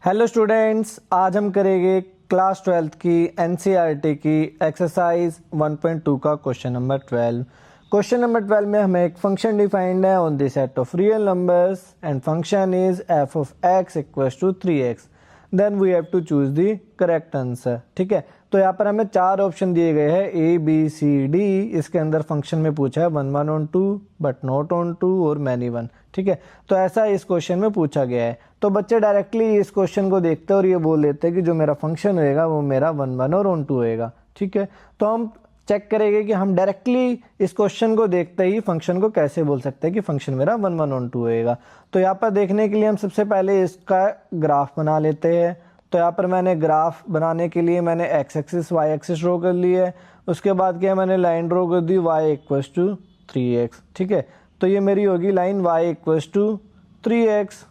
Hello students, आज हम करेंगे क्लास 12th की एनसीईआरटी की एक्सरसाइज 1.2 का क्वेश्चन नंबर 12। क्वेश्चन नंबर 12 में हमें एक फंक्शन डिफाइंड है on the set of real numbers and function is f of x equals to 3x। Then we have to choose the correct answer. ठीक है, तो यहाँ पर हमें चार ऑप्शन दिए गए हैं ए बी सी डी। इसके अंदर फंक्शन में पूछा है 1 1 ऑन 2 बट नॉट ऑन 2 और मैनी 1। ठीक है, तो ऐसा इस क्वेश्चन में पूछा गया है। तो बच्चे डायरेक्टली इस क्वेश्चन को देखते हैं और ये बोल देते हैं कि जो मेरा फंक्शन होएगा वो मेरा 1 1 और ऑन 2 होएगा। ठीक है, तो हम चेक करेंगे कि हम डायरेक्टली इस क्वेश्चन को देखते ही फंक्शन को कैसे बोल सकते हैं कि फंक्शन मेरा 1 1 ऑन 2 होएगा। तो यहाँ पर देखने के लिए हम सबसे पहले इसका ग्राफ बना लेते हैं। तो यहाँ पर मैंने ग्राफ बनाने के लिए मैंने x axis y axis draw कर ली है। उसके बाद क्या मैंने लाइन ड्रॉ कर दी y इक्वल्स टू 3x। ठीक है, तो ये मेरी होगी line y equals to 3x।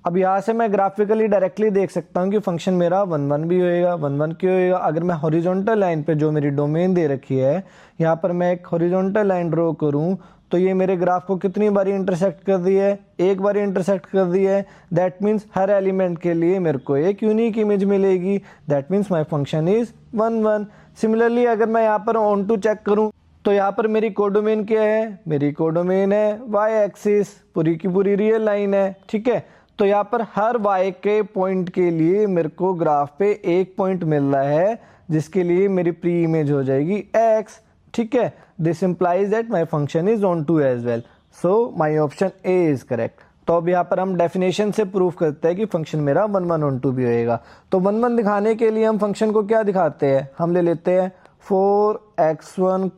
अब यहाँ से मैं ग्राफिकली डायरेक्टली देख सकता हूँ कि फंक्शन मेरा 1 1 भी होएगा। 1 1 क्यों होएगा? अगर मैं हॉरिजॉन्टल लाइन पे जो मेरी डोमेन दे रखी है यहाँ पर मैं एक हॉरिजॉन्टल लाइन ड्रॉ करूँ तो ये मेरे ग्राफ को कितनी बारी इंटरसेक्ट कर दी है? एक बार इंटरसेक्ट कर दी है। दैट मीन्स हर एलिमेंट के लिए मेरे को एक यूनिक इमेज मिलेगी। That means my function is 1 1। Similarly अगर मैं यहाँ पर ऑन टू चेक करूँ तो यहाँ पर मेरी कोडोमेन क्या है? मेरी कोडोमेन है y एक्सिस, पूरी की पूरी रियल लाइन है। ठीक है, तो यहाँ पर हर y के पॉइंट के लिए मेरे को ग्राफ पे एक पॉइंट मिल रहा है जिसके लिए मेरी प्री इमेज हो जाएगी x। ठीक है, this implies that my function is onto as well. So my option A is correct. तो अब यहाँ पर हम डेफिनेशन से प्रूव करते हैं कि फंक्शन मेरा 1 1 ऑन 2 भी होएगा। तो 1 1 दिखाने के लिए हम फंक्शन को क्या दिखाते हैं? हम ले लेते हैं 4x1,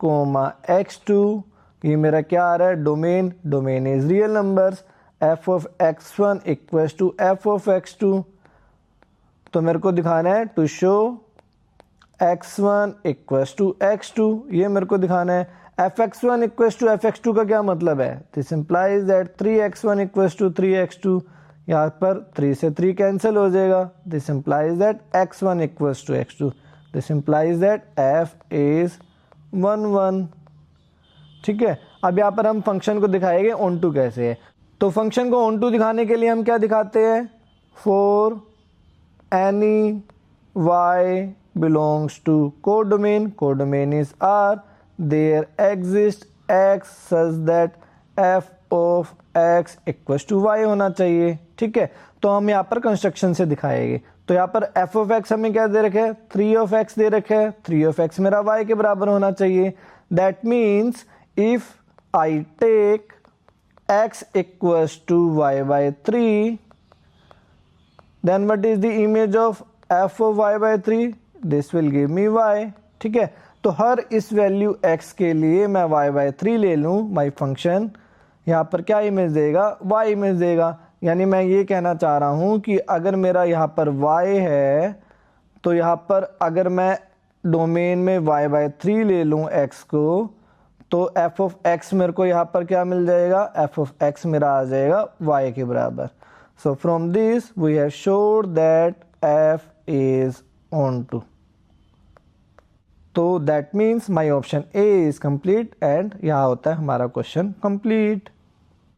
x2। ये मेरा क्या आ रहा है? Domain. Domain is real numbers. f of x1 equals to f of x2। तो मेरे को दिखाना है to show x1 equals to x2। ये मेरे को दिखाना है। fx1 इक्वल्स टू fx2 का क्या मतलब है? This implies that 3x1 equals to 3x2। यहाँ पर 3 से 3 कैंसिल हो जाएगा। This implies that x1 equals to x2। This implies that f is 1 1। ठीक है, अब यहाँ पर हम फंक्शन को दिखाएंगे ऑन टू कैसे है। तो फंक्शन को ऑन टू दिखाने के लिए हम क्या दिखाते हैं? For any y belongs to codomain, codomain is R, there exists x such that f of x equals to y होना चाहिए। ठीक है, तो हम यहाँ पर कंस्ट्रक्शन से दिखाएंगे। तो यहाँ पर f of x हमें क्या दे रखे है? 3 of x दे रखे है। 3 of x मेरा y के बराबर होना चाहिए। That means if I take x equals to y by 3 then what is the image of f of y by 3? This will give me y। ठीक है, तो हर इस वैल्यू x के लिए मैं y बाय 3 ले लूँ, माई फंक्शन यहाँ पर क्या इमेज देगा? y इमेज देगा। यानी मैं ये कहना चाह रहा हूँ कि अगर मेरा यहाँ पर y है तो यहाँ पर अगर मैं डोमेन में y बाय 3 ले लूँ x को तो f ऑफ x मेरे को यहाँ पर क्या मिल जाएगा? f ऑफ x मेरा आ जाएगा y के बराबर। So from this we have showed that f is on to। तो that means my option A is complete and यहाँ होता है हमारा क्वेश्चन कंप्लीट।